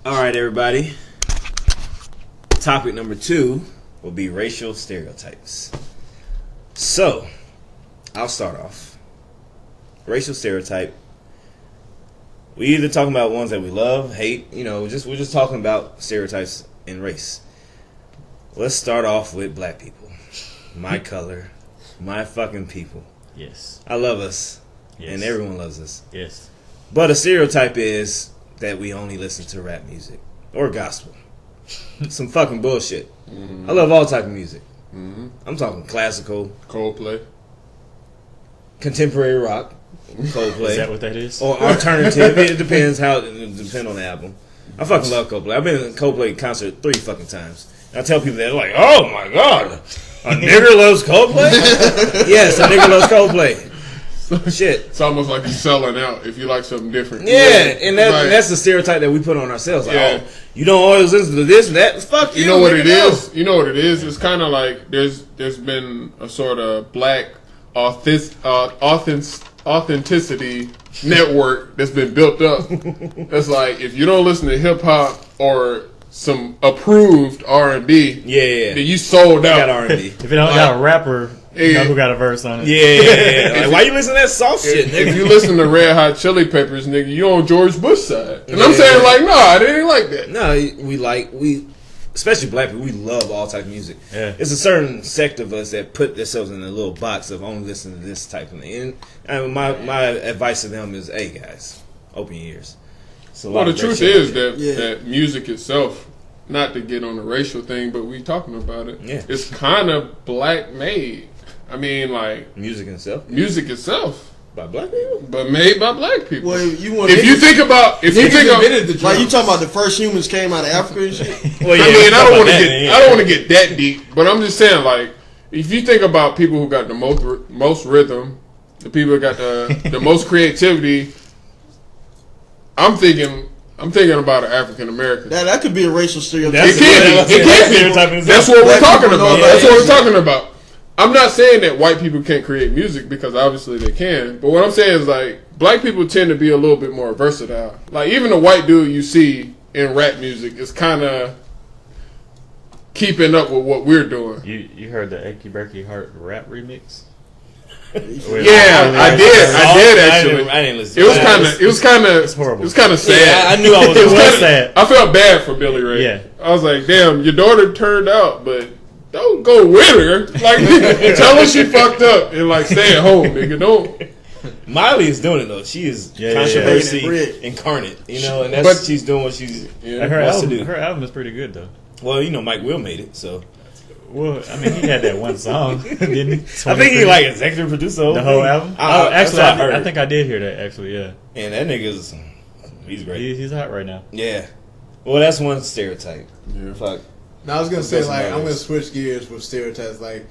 All right, everybody. Topic number 2 will be racial stereotypes. So, I'll start off. Racial stereotype. We either talking about ones that we love, hate, we're just talking about stereotypes in race. Let's start off with black people. My color, my fucking people. Yes. I love us, Yes. and everyone loves us. Yes. But a stereotype is that we only listen to rap music or gospel. Some fucking bullshit. Mm-hmm. I love all type of music. Mm-hmm. I'm talking classical, Coldplay. contemporary rock, Coldplay. Is that what that is? Or alternative. It depends on the album. I fucking love Coldplay. I've been in a Coldplay concert 3 fucking times. I tell people that, they're like, oh my god, a nigger loves Coldplay? Yes, a nigger loves Coldplay. Shit. It's almost like you're selling out if you like something different. Yeah, and that's the stereotype that we put on ourselves. Like, Yeah. oh, you don't always listen to this and that. Fuck you. You know what nigga, it no. is? You know what it is? It's kind of like there's been a sort of black authenticity network that's been built up. It's like if you don't listen to hip hop or some approved R&B, Yeah. then you sold I got out. R&B. If it don't got a rapper, you know who got a verse on it. Yeah. Like, why you listen to that soft shit, If nigga? you listen to Red Hot Chili Peppers, nigga, you on George Bush's side. And I'm saying like, nah, they ain't like that. No, we especially black people, we love all type of music. Yeah. It's a certain sect of us that put themselves in a little box of only listening to this type of thing. And my advice to them is, hey guys, open your ears. Well, the truth is that music itself, not to get on the racial thing, but we talking about it. Yeah. It's kind of black made. I mean, like music itself by black people, but made by black people. Well, you want if you think about like you talking about the first humans came out of Africa and shit. Well, yeah, I mean, I don't want to get that deep, but I'm just saying, like, if you think about people who got the most rhythm, the people who got the most creativity, I'm thinking about an African American. That could be a racial stereotype. It can be. That's what we're talking about. That's what we're talking about. I'm not saying that white people can't create music, because obviously they can. But what I'm saying is, like, black people tend to be a little bit more versatile. Like, even the white dude you see in rap music is kind of keeping up with what we're doing. You heard the Achy Breaky Heart rap remix? Yeah, I did actually. I didn't listen. It was kind of It's horrible. It was kind of sad. Yeah, I knew I was. It was sad. I felt bad for Billy Ray. Yeah. I was like, damn, your daughter turned out, but don't go with her. Like, tell her she fucked up and like stay at home, nigga. Don't. Miley is doing it though. She is controversy incarnate, and that's she's doing what she's wants to do. Her album is pretty good though. Well, Mike Will made it, so. Well, I mean, he had that one song, didn't he? I think he like executive producer the whole album. Actually, I think I did hear that. Actually, yeah. And that nigga's he's great. He's hot right now. Yeah. Well, that's one stereotype. Yeah. Fuck. Now I was gonna say, like, I'm gonna switch gears with stereotypes. Like,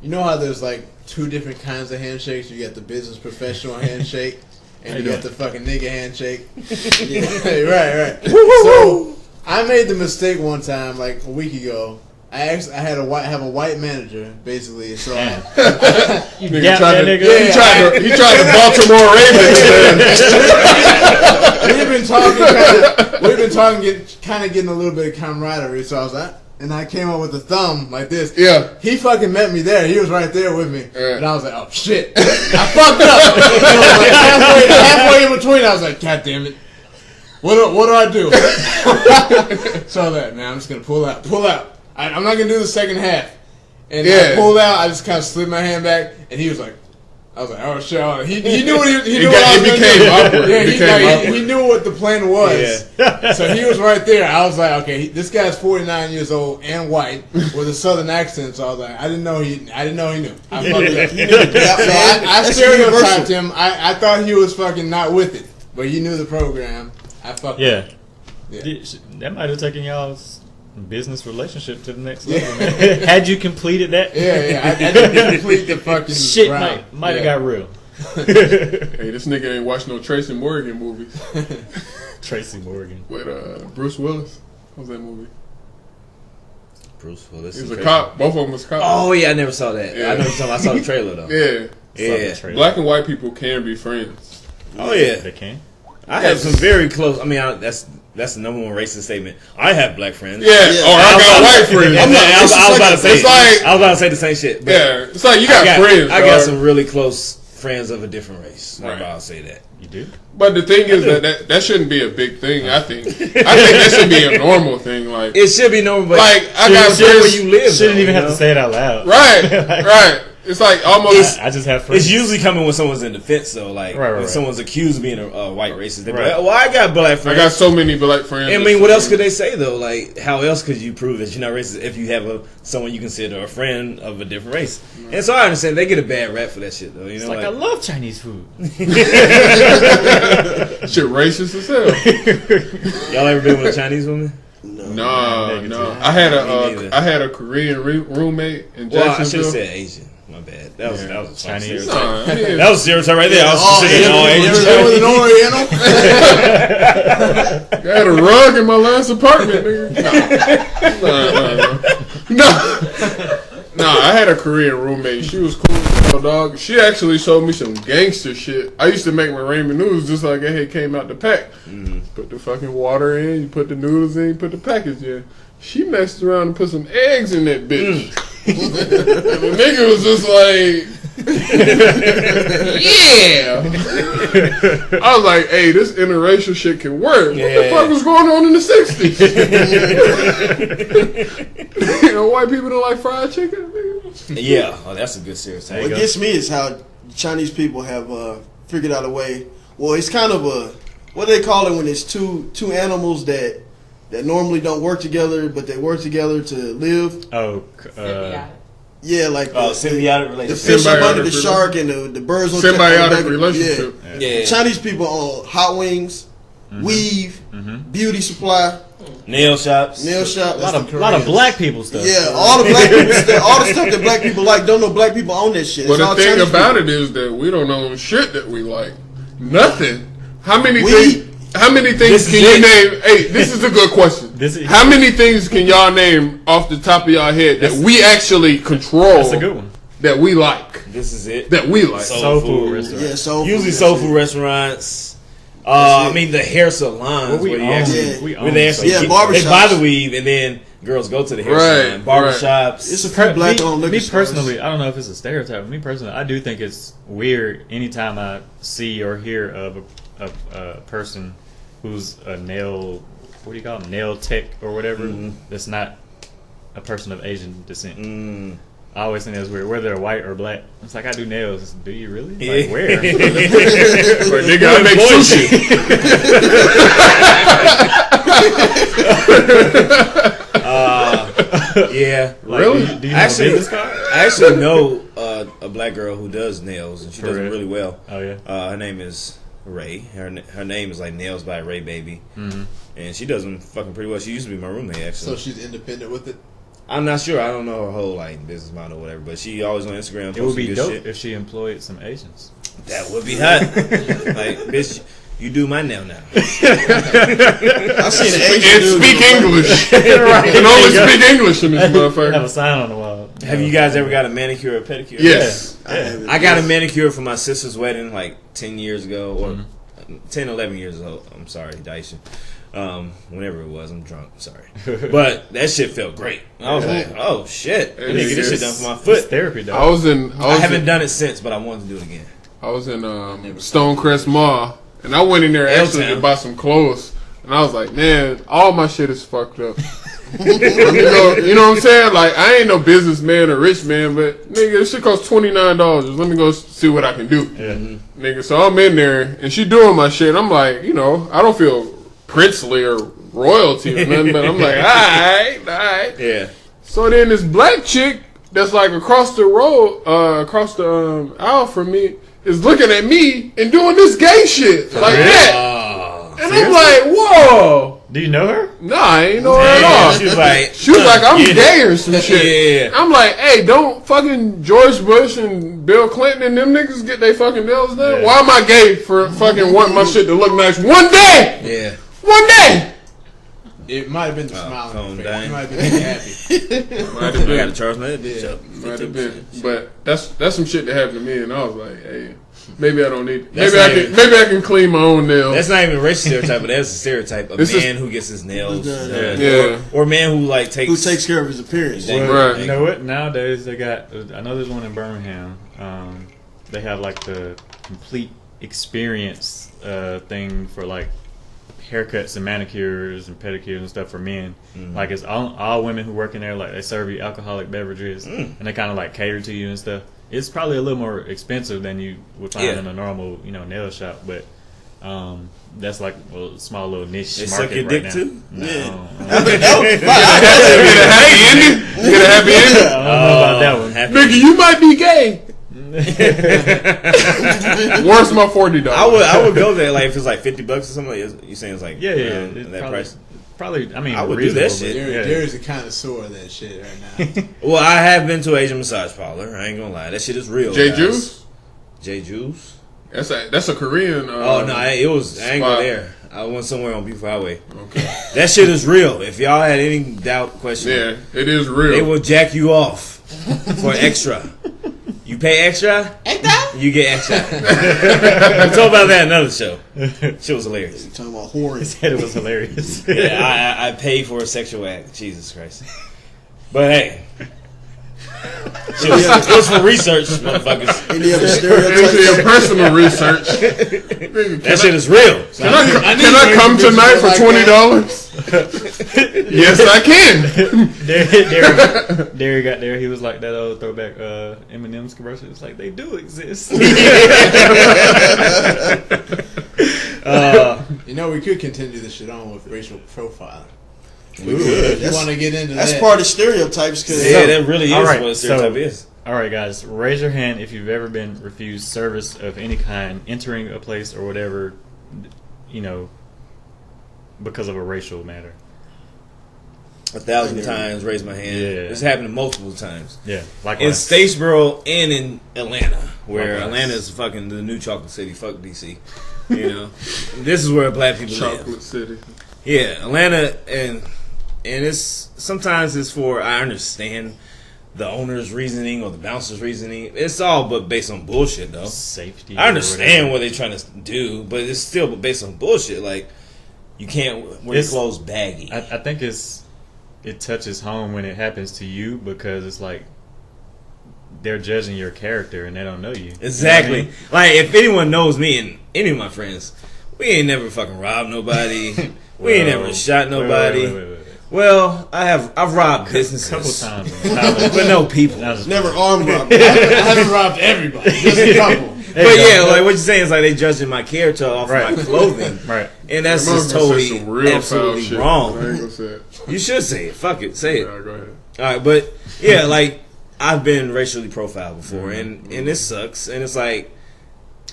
you know how there's like 2 different kinds of handshakes. You got the business professional handshake, and you got the fucking nigga handshake. Yeah, right. So I made the mistake one time, like a week ago. I have a white manager, basically. So He tried to Baltimore Ravens. we've been talking, kind of getting a little bit of camaraderie. So I was like, and I came up with a thumb like this. Yeah. He fucking met me there. He was right there with me, and I was like, oh shit, I fucked up. Like halfway in between, I was like, God damn it. What do I do? So that, man, I'm just gonna pull out. I'm not gonna do the second half. And I pulled out. I just kind of slid my hand back, and he was like, I was like, oh shit. He knew what he knew what I was gonna do. Yeah, he knew what the plan was. Yeah. So he was right there. I was like, okay, this guy's 49 years old and white with a southern accent. So I was like, I didn't know he knew. I fucked up. I stereotyped him. I thought he was fucking not with it, but he knew the program. I fucked up. Yeah. That might have taken y'all's business relationship to the next level. Man. Had you completed that? I didn't complete the fucking shit. Might have got real. Hey, this nigga ain't watched no Tracy Morgan movies. Tracy Morgan with Bruce Willis. What was that movie? Bruce Willis. He was a cop. Both of them was cops. Oh yeah, I never saw that. Yeah. I saw the trailer though. Yeah. Black and white people can be friends. Oh yeah, they can. I have some very close. I mean, That's the number one racist statement. I have black friends. Yeah, or I got white friends. I was about to say. It's like, I was about to say the same shit. But yeah, it's like you got friends. I got some really close friends of a different race. Right. I'll say that. You do? But the thing is that shouldn't be a big thing. I think that should be a normal thing. Like it should be normal. But like I got friends where you live. Shouldn't even have to say it out loud. Right, right. It's like almost. I just have friends. It's usually coming when someone's in defense, though. Like when someone's accused of being a white racist, they be like, "Well, I got black friends. I got so many black friends." I mean, what else could they say though? Like, how else could you prove that you're not racist if you have someone you consider a friend of a different race? And so I understand they get a bad rap for that shit, though. You know, I love Chinese food. Shit, racist as hell. Y'all ever been with a Chinese woman? No. I had a Korean roommate in Jacksonville. Well, I should have said Asian. My bad. That was a Chinese. That was a stereotype right there. I was I had a rug in my last apartment, nigga. No, I had a Korean roommate. She was cool as hell, dog. She actually showed me some gangster shit. I used to make my ramen noodles just like it came out the pack. Put the fucking water in, you put the noodles in, you put the package in. She messed around and put some eggs in that bitch. And the nigga was just like, yeah. I was like, hey, this interracial shit can work. Yeah. What the fuck was going on in the 60s? You know, white people don't like fried chicken? Yeah, that's a good stereotype. What gets me is how Chinese people have figured out a way. Well, it's kind of what do they call it when it's two animals that normally don't work together, but they work together to live. Yeah, like symbiotic the relationship. fish up under the shark and the birds on symbiotic relationship. Yeah. Chinese people own hot wings, weave, beauty supply, nail shops. A lot of black people stuff. Yeah, all the black people stuff, all the stuff that black people like. Don't know black people own that shit. But the thing about it is that we don't own shit that we like. Nothing. How many things can you name? Hey, this is a good question. How many things can y'all name off the top of y'all head that we actually control? That's a good one. That we like. This is it. That we like. Soul food restaurants. Yeah, soul usually food soul food restaurants. I mean the hair salons where they actually barbershops. They buy the weave and then girls go to the hair salon. Barbershops. It's a few black owned liquor Me personally, I don't know if it's a stereotype. Me personally, I do think it's weird anytime I see or hear of a person who's a nail, what do you call them, nail tech or whatever, that's not a person of Asian descent. I always think that's weird, whether they're white or black. It's like, I do nails. Do you really? Like, where? Like, nigga, I make sushi. Yeah. Really? Do you have a business card? I actually know a black girl who does nails, and she does them really well. Oh, yeah? Her name is Ray. Her name is like Nails by Ray Baby. And she does them fucking pretty well. She used to be my roommate, actually. So she's independent with it? I'm not sure. I don't know her whole like business model or whatever, but she always on Instagram. It would be good dope shit. if she employed some Asians. That would be hot. Like, bitch, you do my nail now. I seen an Asian And dude speak English. Right. You can only speak English in this Have motherfucker. a sign on the wall. Have you guys ever got a manicure or pedicure? Yes. I got a manicure for my sister's wedding like 10 years ago, or 10, 11 years old. I'm sorry, Daisha. Whenever it was, I'm drunk. Sorry, but that shit felt great. I was like, "Oh shit, I need to get this shit done for my foot." It's therapy, though. I haven't done it since, but I wanted to do it again. I was in Stonecrest Mall, and I went in there actually to buy some clothes, and I was like, "Man, all my shit is fucked up." Let me go, you know what I'm saying? Like, I ain't no businessman or rich man, but nigga, this shit costs $29. Let me go see what I can do, nigga. So I'm in there, and she doing my shit. I'm like, you know, I don't feel princely or royalty or nothing, but I'm like, alright. Yeah. So then this black chick that's like across the road, across the aisle from me, is looking at me and doing this gay shit like that. And I'm like, whoa. Do you know her? Nah, I ain't know her at all. She was like, I'm gay or some shit. Yeah. I'm like, hey, don't fucking George Bush and Bill Clinton and them niggas get their fucking nails done? Yeah. Why am I gay for fucking wanting my shit to look nice one day? Yeah. One day. It might have been the smile on the face. You might have been happy. I gotta charge my bitch up. Might have been. But that's some shit that happened to me, and I was like, hey. Maybe I don't need. That's Maybe I can clean my own nails. That's not even a racial stereotype, but that's a stereotype. A man who gets his nails, or a man who takes care of his appearance. Right. You know what? Nowadays they got. I know there's one in Birmingham. They have like the complete experience thing for like haircuts and manicures and pedicures and stuff for men. Like it's all women who work in there. Like they serve you alcoholic beverages and they kind of like cater to you and stuff. It's probably a little more expensive than you would find in a normal, nail shop, but that's like a small little niche they market suck your right dick now. too? No. Get a happy ending. I don't know about that one. Nigga, you might be gay. Where's my $40? I would go there like if it's like $50 or something. You saying it's like It's that probably, price? Probably, I mean, I would do that shit. There's a connoisseur of that shit right now. Well, I have been to an Asian massage parlor. I ain't gonna lie, that shit is real. J guys. Juice. J Juice. That's a Korean. Oh no, it was. I ain't go spot. there. I went somewhere on Beautiful Highway. Okay. That shit is real. If y'all had any doubt, question, Yeah, it is real. they will jack you off for extra. You pay extra, you get extra. We'll talk about that in another show. Shit was hilarious. You talking about He whoring? said it was hilarious. Yeah, I paid for a sexual act. Jesus Christ. But hey. It was for research, motherfuckers. Any other Into stereotypes? your personal research. That shit is real. Can I come tonight for $20? Yes, I can. Derry got there. He was like that old throwback M&M's commercial. It's like they do exist. We could continue this shit on with racial profiling. We could. You want to get into That's that? part of stereotypes. Cause Yeah, that really is All right, what a stereotype is. All right, guys, raise your hand if you've ever been refused service of any kind, entering a place or whatever, because of a racial matter. 1,000 times, raise my hand. Yeah. It's happened multiple times. Yeah, In Statesboro and in Atlanta, where Likewise. Atlanta is fucking the new chocolate city. Fuck DC. This is where black people live. Chocolate City. Yeah, Atlanta, and it's sometimes it's for, I understand the owner's reasoning or the bouncer's reasoning. It's all but based on bullshit though. Safety. I understand what they're trying to do, but it's still based on bullshit. Like you can't wear your clothes baggy. I think it touches home when it happens to you because it's like they're judging your character and they don't know you. Exactly. You know Like if anyone knows me and any of my friends, we ain't never fucking robbed nobody. We ain't never shot nobody. Wait. Well, I've robbed businesses A couple times in college. but no people. never armed robbery. I haven't robbed everybody. Just a couple. But yeah, like what you're saying is like they judging my character off Right. of my clothing, Right. and that's I'm just gonna say totally some real foul absolutely shit. wrong. I ain't gonna say it. You should say it. Fuck it, say it. Nah, go ahead. All right, but yeah, like I've been racially profiled before, and this sucks. And it's like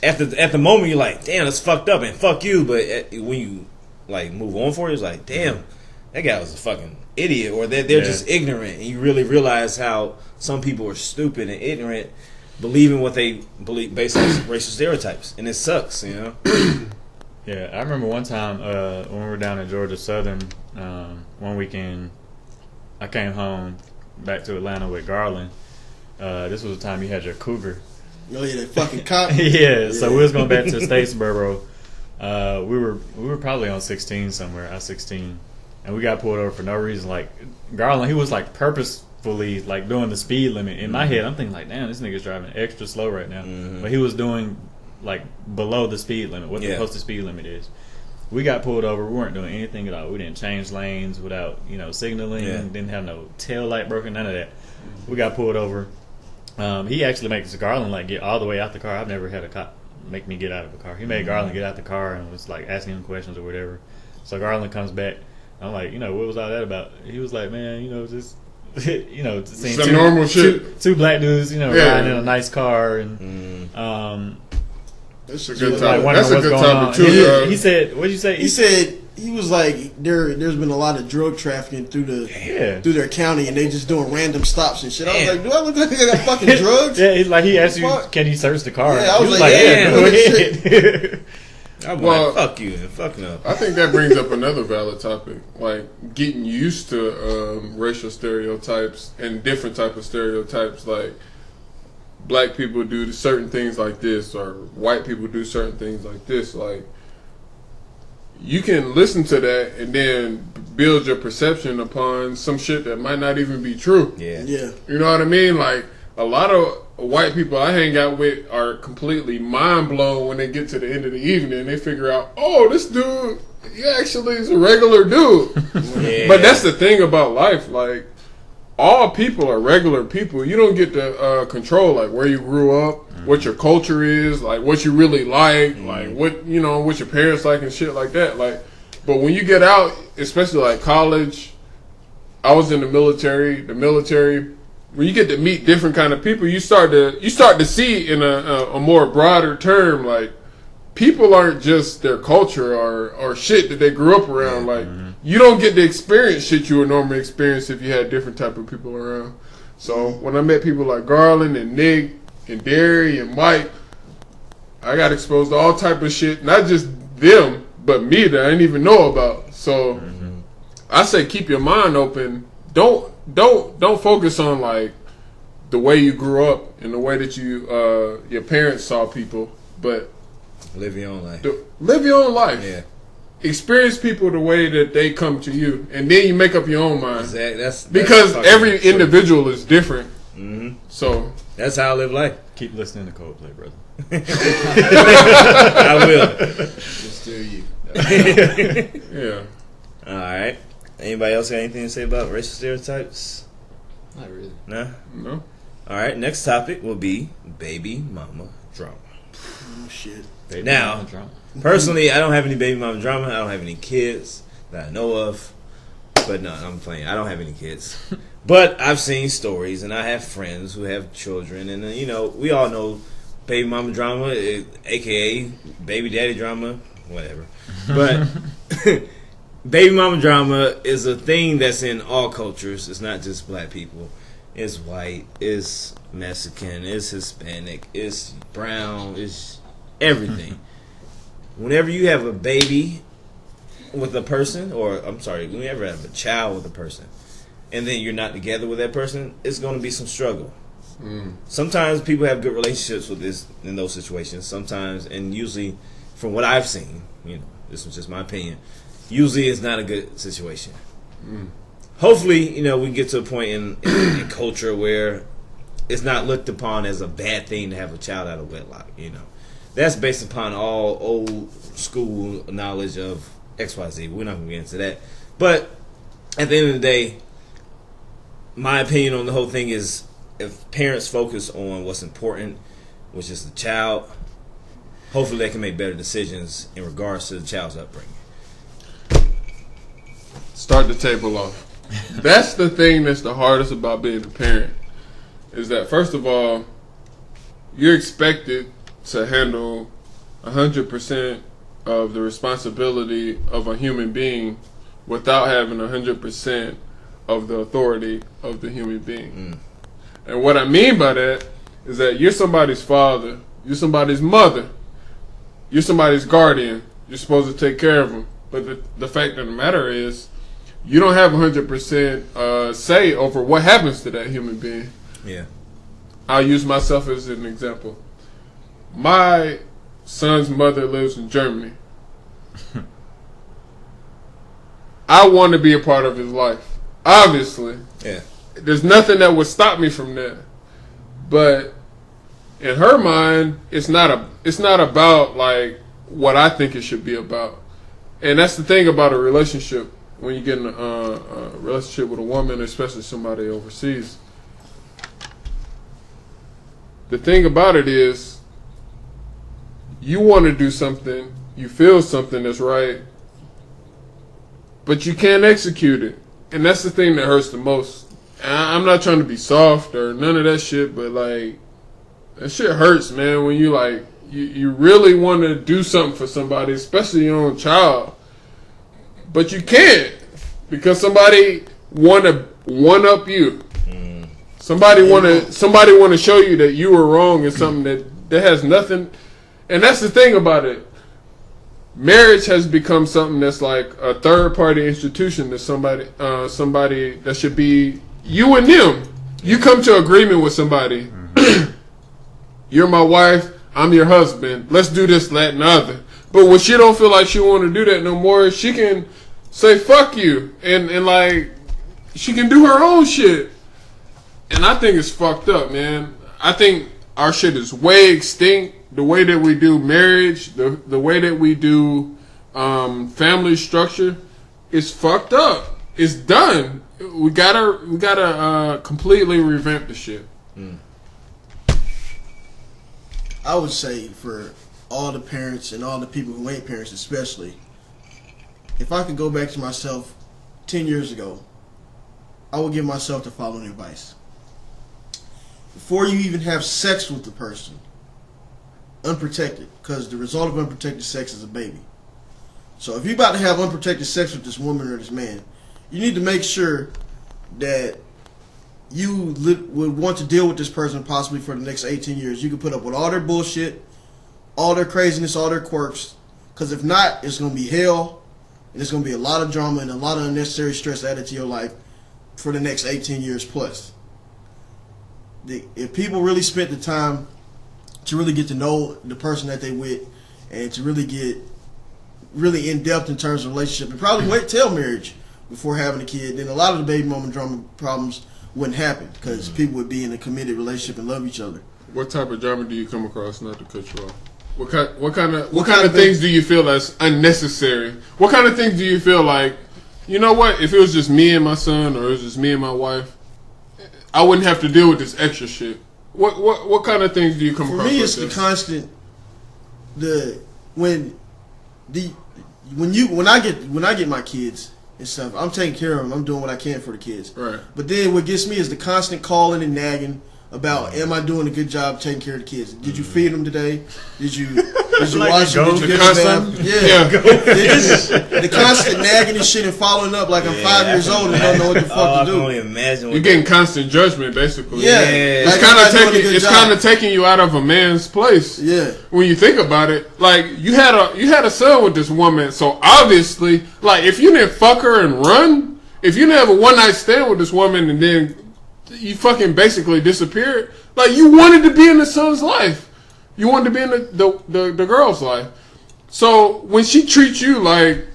at the moment you're like, damn, that's fucked up, and fuck you. But when you like move on for it, it's like, damn, that guy was a fucking idiot, or they're just ignorant, and you really realize how some people are stupid and ignorant, believing what they believe based on racial stereotypes, and it sucks, Yeah, I remember one time when we were down at Georgia Southern, one weekend, I came home back to Atlanta with Garland. This was the time you had your Cougar. Oh yeah, that fucking cop. Yeah, so we was going back to Statesboro. We were probably on 16 somewhere, I-16, and we got pulled over for no reason. Like Garland, he was like purposefully like doing the speed limit. In my head, I'm thinking like, damn, this nigga's driving extra slow right now. But he was doing like below the speed limit, what the posted speed limit is. We got pulled over. We weren't doing anything at all. We didn't change lanes without signaling. Didn't have no tail light broken, none of that. We got pulled over. He actually makes Garland like get all the way out the car. I've never had a cop make me get out of a car. He made Garland get out the car and was like asking him questions or whatever. So Garland comes back. I'm like, what was all that about? He was like, man, just seeing Some normal shit. Two black dudes, riding in a nice car and That's a good like, topic. That's a good topic too. He said, "What'd you say?" He said he was like there's been a lot of drug trafficking through their county, and they just doing random stops and shit. I was like, do I look like I got fucking drugs? Yeah, he's like he asked you, Fuck. "Can you search the car?" Yeah, I was He like, yeah, go ahead. I'm Well, like, fuck you and fuck no. I think that brings up another valid topic, like getting used to racial stereotypes and different type of stereotypes. Like black people do certain things like this, or white people do certain things like this. Like, you can listen to that and then build your perception upon some shit that might not even be true. Yeah. Yeah. You know what I mean? Like, a lot of white people I hang out with are completely mind blown when they get to the end of the evening and they figure out, oh, this dude, he actually is a regular dude. Yeah. But that's the thing about life. Like, all people are regular people. You don't get to control, like, where you grew up, what your culture is, like, what you really like, like, what, you know, what your parents like and shit like that. Like, but when you get out, especially like college, I was in the military, when you get to meet different kind of people, you start to see in a more broader term, like, people aren't just their culture or shit that they grew up around. Like, you don't get to experience shit you would normally experience if you had different type of people around. So when I met people like Garland and Nick and Derry and Mike, I got exposed to all type of shit, not just them, but me that I didn't even know about. So I say keep your mind open. Don't focus on like the way you grew up and the way that you your parents saw people, but Live your own life. Live your own life. Yeah. Experience people the way that they come to you, and then you make up your own mind. Exactly. That's Because fucking every true. individual is different. Mhm. So That's how I live life. Keep listening to Coldplay, brother. I will. Just do you. yeah. All right. Anybody else got anything to say about racial stereotypes? Not really. No? No. All right. Next topic will be baby mama drama. Oh, shit. Baby Now- mama drama. Personally, I don't have any baby mama drama. I don't have any kids that I know of. But no, I'm playing. I don't have any kids. But I've seen stories, and I have friends who have children, and you know, we all know baby mama drama, aka baby daddy drama, whatever. But baby mama drama is a thing that's in all cultures. It's not just black people. It's white. It's Mexican. It's Hispanic. It's brown. It's everything. Whenever you have a baby with a person, or I'm sorry, when you ever have a child with a person, and then you're not together with that person, it's going to be some struggle. Sometimes people have good relationships with this in those situations. Sometimes, and usually, from what I've seen, you know, this was just my opinion. Usually, it's not a good situation. Hopefully, you know, we can get to a point in culture where it's not looked upon as a bad thing to have a child out of wedlock. You know, that's based upon all old school knowledge of XYZ. We're not going to get into that. But at the end of the day, my opinion on the whole thing is if parents focus on what's important, which is the child, hopefully they can make better decisions in regards to the child's upbringing. Start the table off. That's the thing that's the hardest about being a parent. Is that first of all, you're expected to handle 100% of the responsibility of a human being without having 100% of the authority of the human being. And what I mean by that is that you're somebody's father, you're somebody's mother, you're somebody's guardian, you're supposed to take care of them. But the fact of the matter is, you don't have 100% say over what happens to that human being. Yeah. I'll use myself as an example. My son's mother lives in Germany. I want to be a part of his life. Obviously. Yeah. There's nothing that would stop me from that. But in her mind, it's not about like what I think it should be about. And that's the thing about a relationship. When you get in a relationship with a woman, especially somebody overseas, the thing about it is, you want to do something, you feel something that's right, but you can't execute it. And that's the thing that hurts the most. I'm not trying to be soft or none of that shit, but like, that shit hurts, man, when you like, you really want to do something for somebody, especially your own child, but you can't because somebody want to one up you. Somebody want to show you that you were wrong in something that has nothing. And that's the thing about it. Marriage has become something that's like a third party institution that somebody that should be you and them. You come to agreement with somebody you're my wife, I'm your husband. Let's do this, that, and the other. But when she don't feel like she want to do that no more, she can say fuck you and like she can do her own shit. And I think it's fucked up, man. I think our shit is way extinct. The way that we do marriage, the way that we do family structure is fucked up. It's done. We gotta completely revamp the shit. I would say for all the parents and all the people who ain't parents especially, if I could go back to myself 10 years ago, I would give myself the following advice. Before you even have sex with the person, unprotected, because the result of unprotected sex is a baby. So if you're about to have unprotected sex with this woman or this man, you need to make sure that you would want to deal with this person possibly for the next 18 years. You can put up with all their bullshit, all their craziness, all their quirks, because if not, it's going to be hell, and it's going to be a lot of drama and a lot of unnecessary stress added to your life for the next 18 years plus. If people really spent the time to really get to know the person that they with and to really get really in depth in terms of relationship and probably wait till marriage before having a kid, then a lot of the baby mama drama problems wouldn't happen because people would be in a committed relationship and love each other. What type of drama do you come across? Not to cut you off. What kind of things do you feel that's unnecessary? What kind of things do you feel like, you know what? If it was just me and my son, or it was just me and my wife, I wouldn't have to deal with this extra shit. What kind of things do you come across? For me, it's the constant. When I get my kids and stuff, I'm taking care of them. I'm doing what I can for the kids. Right. But then what gets me is the constant calling and nagging about, am I doing a good job taking care of the kids? Did you feed them today? Did you Like wash them? Did you give them a bath? Yeah. The constant nagging and shit and following up like I'm 5 years old and don't know what the fuck to do. I can only imagine. You're getting constant judgment, basically. Yeah. It's kind of taking you out of a man's place. Yeah. When you think about it, like you had a son with this woman, so obviously, like if you didn't fuck her and run, if you didn't have a one night stand with this woman and then you fucking basically disappeared, like you wanted to be in the son's life. You wanted to be in the girl's life. So when she treats you like,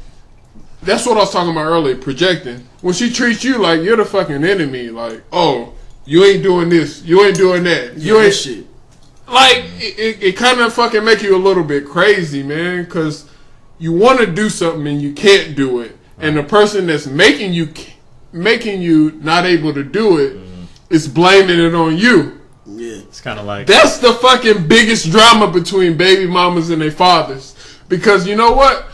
that's what I was talking about earlier, projecting. When she treats you like you're the fucking enemy, like, oh, you ain't doing this, you ain't doing that, you ain't shit. Like it kind of fucking make you a little bit crazy, man, because you want to do something and you can't do it, and the person that's making you not able to do it is blaming it on you. Yeah. It's kind of like That's the fucking biggest drama between baby mamas and their fathers. Because you know what?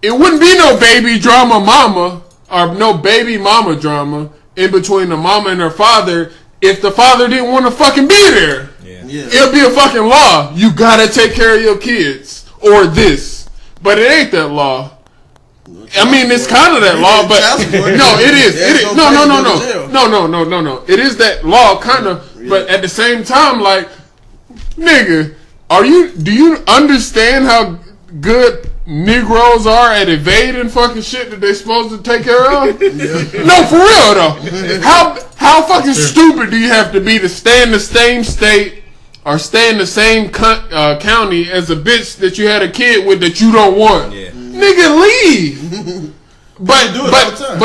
It wouldn't be no baby drama mama or no baby mama drama in between the mama and her father if the father didn't want to fucking be there. Yeah. It'll be a fucking law. You gotta take care of your kids or this. But it ain't that law. I mean, it's kind of that law, but no, it is. No. It is that law, kind of. But at the same time, like, nigga, do you understand how good Negroes are at evading fucking shit that they supposed to take care of? No, for real though. How fucking stupid do you have to be to stay in the same state or stay in the same county as a bitch that you had a kid with that you don't want? Yeah. Nigga, leave. But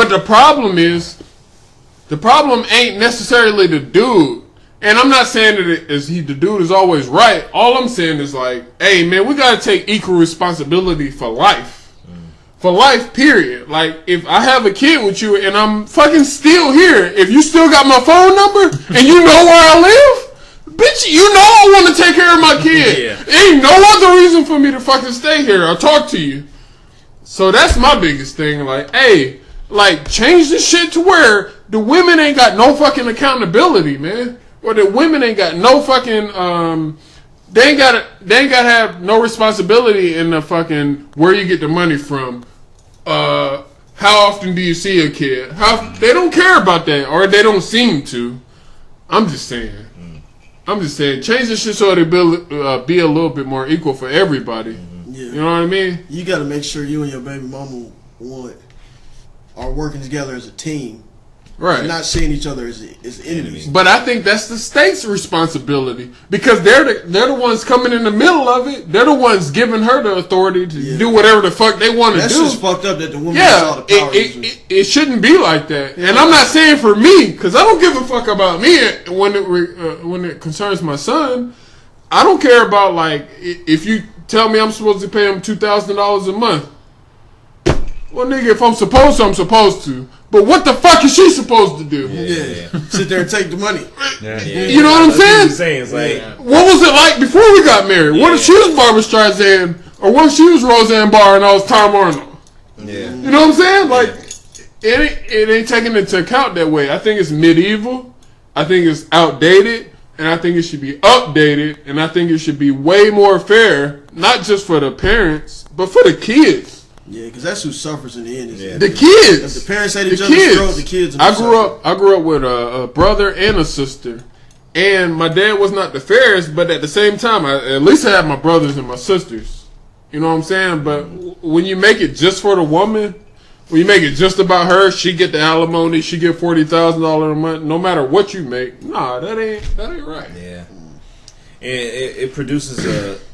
the problem ain't necessarily the dude. And I'm not saying that the dude is always right. All I'm saying is like, hey man, we gotta take equal responsibility for life. For life, period. Like, if I have a kid with you and I'm fucking still here, if you still got my phone number and you know where I live, bitch, you know I want to take care of my kid. Yeah. Ain't no other reason for me to fucking stay here or talk to you. So that's my biggest thing. Like, hey, like, change this shit to where the women ain't got no fucking accountability, man. Or the women ain't got no fucking, they ain't gotta have no responsibility in the fucking where you get the money from. How often do you see a kid? They don't care about that, or they don't seem to. I'm just saying, change this shit so it be a little bit more equal for everybody. Yeah. You know what I mean? You got to make sure you and your baby mama are working together as a team Right. and not seeing each other as enemies. But I think that's the state's responsibility because they're the ones coming in the middle of it. They're the ones giving her the authority to do whatever the fuck they want to do. That's just fucked up that the woman saw the power. It shouldn't be like that. And I'm not saying for me because I don't give a fuck about me when it concerns my son. I don't care about like if you tell me I'm supposed to pay him $2,000 a month. Well, nigga, if I'm supposed to, I'm supposed to. But what the fuck is she supposed to do? Yeah. Sit there and take the money. You know what I'm saying? It's like, what was it like before we got married? What if she was Barbara Streisand? Or what if she was Roseanne Barr and I was Tom Arnold? Yeah. You know what I'm saying? Like, it ain't taken into account that way. I think it's medieval. I think it's outdated. And I think it should be updated. And I think it should be way more fair. Not just for the parents, but for the kids. Yeah, because that's who suffers in the end. The kids. If the parents hate each other's throat, the kids. I grew up with a brother and a sister, and my dad was not the fairest, but at the same time, I at least had my brothers and my sisters. You know what I'm saying? But when you make it just for the woman, when you make it just about her, she get the alimony, she get $40,000 a month, no matter what you make. Nah, that ain't right. Yeah, and it produces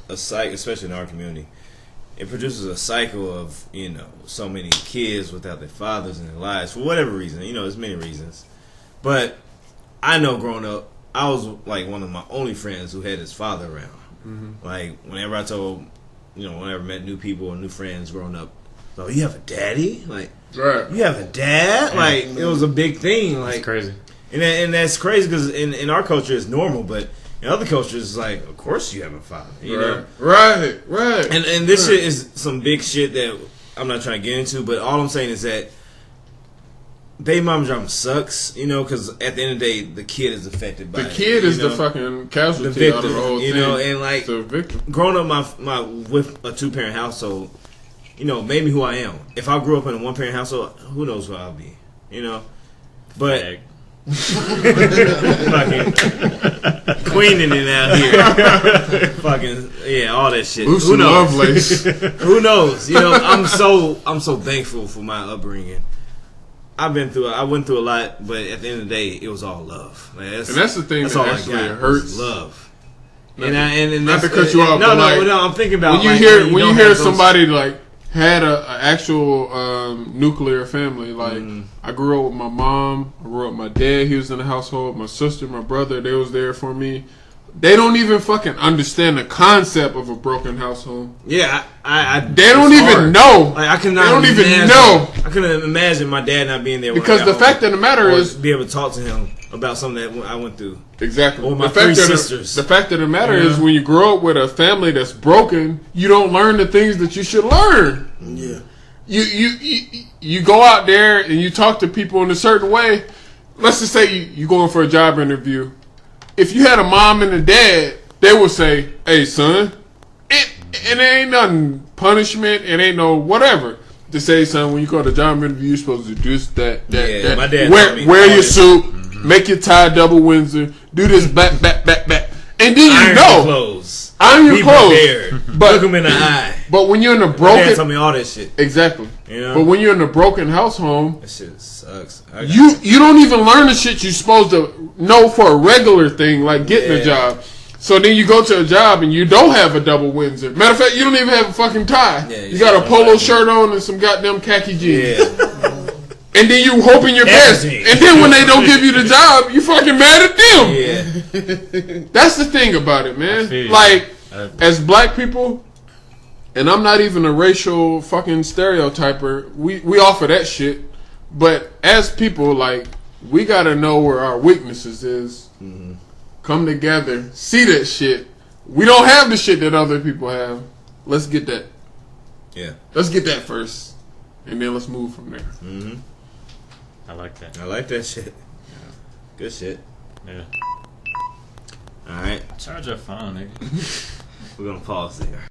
a cycle, especially in our community. It produces a cycle of, so many kids without their fathers in their lives for whatever reason. There's many reasons. But I know growing up, I was like one of my only friends who had his father around. Mm-hmm. Like whenever I met new people or new friends growing up, oh, you have a daddy? Like, right. You have a dad? Like, it was a big thing. Like, that's crazy. And that's crazy because in our culture it's normal, but in other cultures, it's like, of course you have a father. You know? Right. And this shit is some big shit that I'm not trying to get into, but all I'm saying is that baby mama drama sucks, because at the end of the day, the kid is affected by it. The kid is the fucking casualty, the victim, out of the whole thing. And like, the victim. Growing up my with a 2-parent household, made me who I am. If I grew up in a 1-parent household, who knows who I'll be, But... fucking queening it out here. Fucking all that shit. Lucy Who knows? Lovelace. Who knows? I'm so thankful for my upbringing. I went through a lot, but at the end of the day, it was all love. Like, that's the thing that actually hurts. Love. Not to cut you off. No. I'm thinking about when you hear somebody like had a actual nuclear family. Like I grew up with my mom, I grew up with my dad. He was in the household. My sister, my brother, they was there for me. They don't even fucking understand the concept of a broken household. Yeah, they don't even know. Like, I cannot. They don't even know. I couldn't imagine my dad not being there. Because the fact of the matter is, be able to talk to him about something that I went through. Exactly. Or my 3 sisters. The fact of the matter is, when you grow up with a family that's broken, you don't learn the things that you should learn. Yeah. You go out there and you talk to people in a certain way. Let's just say you going for a job interview. If you had a mom and a dad, they would say, "Hey, son, it ain't nothing punishment. It ain't no whatever." To say, son, when you go to job interview, you're supposed to do this, that. My dad wear your suit, make your tie double Windsor, do this back, and then you know. Clothes. Iron your clothes. Prepared. But look them in the eye. But when you're in a broken, my dad told me all that shit. Exactly. But when you're in a broken household, that shit sucks. You don't even learn the shit you're supposed to know for a regular thing like getting a job. So then you go to a job and you don't have a double Windsor. Matter of fact, you don't even have a fucking tie. Yeah, you got a polo shirt on and some goddamn khaki jeans. Yeah. And then you hoping your best. And then when they don't give you the job, you fucking mad at them. Yeah. That's the thing about it, man. Like, as black people, and I'm not even a racial fucking stereotyper, we offer that shit. But as people, like, we gotta know where our weaknesses is. Mm-hmm. Come together, see that shit. We don't have the shit that other people have. Let's get that. Yeah. Let's get that first. And then let's move from there. Mm-hmm. I like that. I like that shit. Yeah. Good shit. Yeah. All right. Charge your phone, nigga. We're gonna pause there.